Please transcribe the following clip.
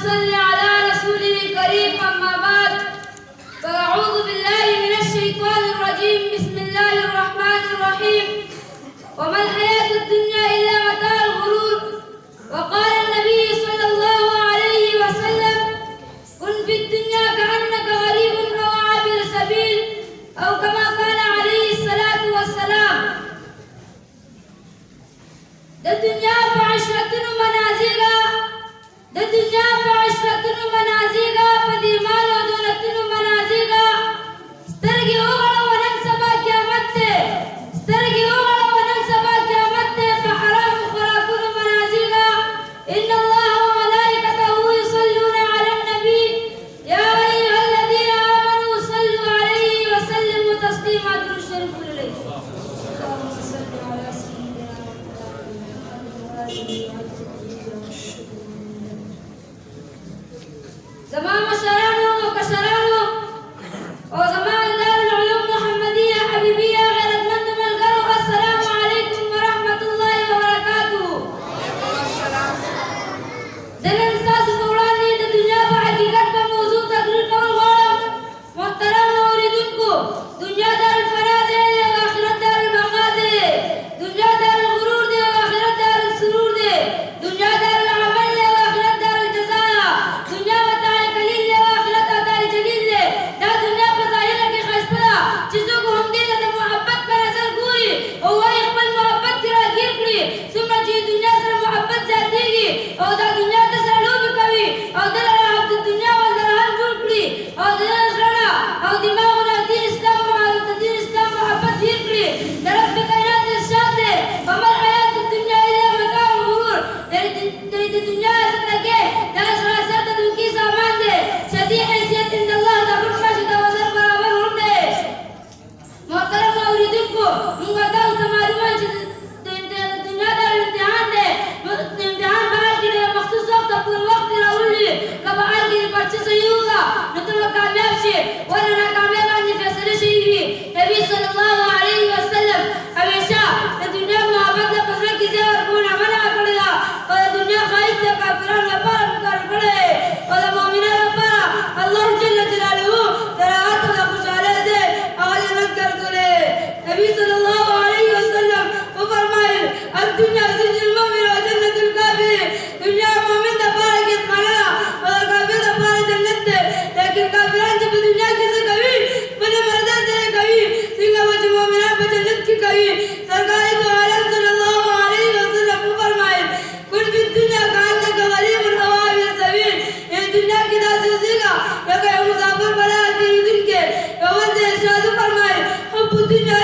صل على رسوله الكريم أما بعد فأعوذ بالله من الشيطان الرجيم بسم الله الرحمن الرحيم وما الحياة الدنيا إلا متاع الغرور وقال النبي صلى الله عليه وسلم كن في الدنيا كأنك غريب أو عابر سبيل أو كما قال عليه الصلاة والسلام الدنيا بعشرة منازلها الدنيا بعشرة منازلها فديمان ودولة منازلها استرجي أغلى وننسب قيامته استرجي أغلى وننسب قيامته فحرام خراكون منازلها إن الله وملائكته يصلون على النبي يا أيها الذين آمنوا صلوا عليه وسلموا تسليما الشريف إليه اللهم صل على سيدنا زمان مشرانو وكشرانو وزمان دار العلوم محمدية حبيبية غيرتمند ملقرو السلام عليكم ورحمة الله وبركاته دنن ساس فوراني د دنیا په حقیقت په موضوع تقریر کول غواړم محترم اوریدونکو دنیا دار الفنا دی او آخرت دار البقا دی دنیا دار الغرور دی او آخرت دار السرور دی دنیا دار العمل دی او آخرت دار الجزاء دنیا متاع قلیل دی او آخرت متاع جلیل دی دا دنیا په ظاهر کې ښایسته ده چې څوک هم دې ته د محبت په نظر ګوري او وایي خپل محبت کې راګیر کړي څومره چې دنیا سره محبت زیاتېږي او دا دنیا ته سره لوبې کوي او دلته د دنیا ولدران جوړ کړي او د زړه او دماغونه دین اسلام محبت هیر کړي د رب کائنات ارشاد دی وما الحیات الدنیا الا متاع الغرور د دنیا زندګي دا سراسر د دوکي سامان دی شدی حیثیت عند الله د برخه د وزر برابر هم دی محترم اوریدونکو موږ تاسو ته معلومه چې د دنیا د امتحان دی امتحان په حال کې د مخصوص وخت پورې وخت راولي که په حال کې پرچه صحیح وکړه نو ته به کامیاب شي ورنه ناکامیاب باندې فیصله شوي وي نبي صلی الله علیه وسلم همیشه د دنیا محبت له په زړه کې ځای ورکوونه منع کړې ده او د دنیا ښایست د کافرانو لپاره مقرر کړی دی او د مؤمنانو لپاره الله جل جلاله د راحت او د خوشحالۍ ځای هغه جنت ګرځولی نبي صلی الله علیه وسلم وفرمایل الدنیا سجن المؤمن وجنة الکافر دنیا مؤمن دپاره کیدخانه ده او د کافر دپاره جنت دی لیکن کافران چې په دنیا کې څه کوي خپلې مرضۍ سره کوي څنګه به چې مؤمنان په جنت کې کوي سرکار دو عالم صلی الله علیه وسلم وفرمایل کن فی الدنیا کأنک غریب او عابر سبیل دنیا کې داسې اوسېږه لکه یو مسافر په لاره تېرېدونکی یو بل ته ارشاد وفرمایل حب الدنیا